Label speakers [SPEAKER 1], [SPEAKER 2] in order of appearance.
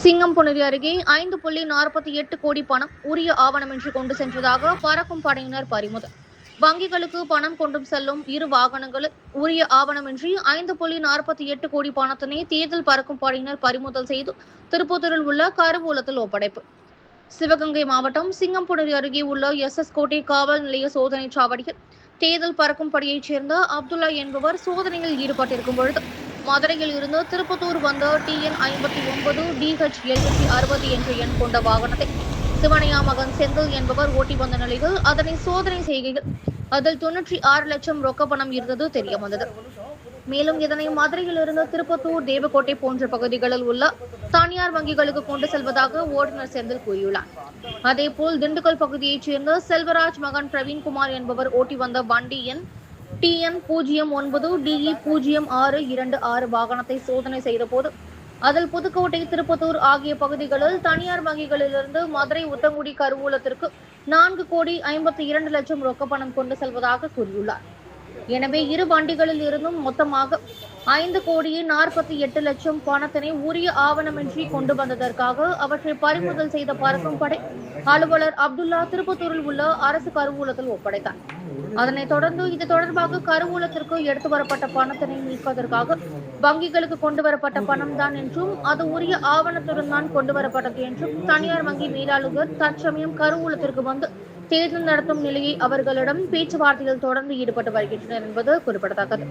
[SPEAKER 1] சிங்கம்புணரி அருகே 5.48 கோடி பணம் உரிய ஆவணமின்றி கொண்டு சென்றதாக பறக்கும் படையினர் பறிமுதல். வங்கிகளுக்கு பணம் கொண்டு செல்லும் இரு வாகனங்களில் உரிய ஆவணமின்றி 5.48 கோடி பணத்தினை தேர்தல் பறக்கும் படையினர் பறிமுதல் செய்து திருப்பத்தூரில் உள்ள கருவூலத்தில் ஒப்படைப்பு. சிவகங்கை மாவட்டம் சிங்கம்புணரி அருகே உள்ள SS கோட்டை காவல் நிலைய சோதனை சாவடியில் தேர்தல் பறக்கும் படையைச் சேர்ந்த அப்துல்லா என்பவர் சோதனையில் ஈடுபட்டிருக்கும் பொழுது மதுரையில் இருந்து திருப்பத்தூர் வந்த TN 59 DH 760 என்ற எண் கொண்ட வாகனத்தை சிவனையா மகன் செந்தில் என்பவர் ஓட்டி வந்த நிலையில் அதனை சோதனை செய்கையில் அதில் 96 லட்சம் ரொக்க பணம் இருந்தது தெரியவந்தது. மேலும் இதனை மதுரையில் இருந்து திருப்பத்தூர், தேவக்கோட்டை போன்ற பகுதிகளில் உள்ள தனியார் வங்கிகளுக்கு கொண்டு செல்வதாக ஓட்டுநர் செந்தில் கூறியுள்ளார். அதேபோல் திண்டுக்கல் பகுதியைச் சேர்ந்த செல்வராஜ் மகன் பிரவீன்குமார் என்பவர் ஓட்டி வந்த வண்டி எண் TN 09 DE 0626 வாகனத்தை சோதனை செய்தபோது அதில் புதுக்கோட்டை, திருப்பத்தூர் ஆகிய பகுதிகளில் தனியார் வங்கிகளிலிருந்து மதுரை உத்தங்குடி கருவூலத்திற்கு 4,52 லட்சம் ரொக்க பணம் கொண்டு செல்வதாக கூறியுள்ளார். எனவே இரு வண்டிகளில் இருந்தும் மொத்தமாக 5,48 லட்சம் பணத்தினை உரிய ஆவணமின்றி கொண்டு வந்ததற்காக அவற்றை பறிமுதல் செய்த பறக்கும் படை அலுவலர் அப்துல்லா திருப்பத்தூரில் உள்ள அரசு கருவூலத்தில் ஒப்படைத்தார். அதனைத் தொடர்ந்து இது தொடர்பாக கருவூலத்திற்கு எடுத்து வரப்பட்ட பணத்தினை நீக்குவதற்காக வங்கிகளுக்கு கொண்டு வரப்பட்ட பணம் தான் என்றும் அது உரிய ஆவணத்துடன் தான் கொண்டு வரப்பட்டது என்றும் தனியார் வங்கி மேலாளர் தற்சமயம் கருவூலத்திற்கு வந்து தேர்தல் நடத்தும் நிலையை அவர்களிடம் பேச்சுவார்த்தையில் தொடர்ந்து ஈடுபட்டு வருகின்றனர் என்பது குறிப்பிடத்தக்கது.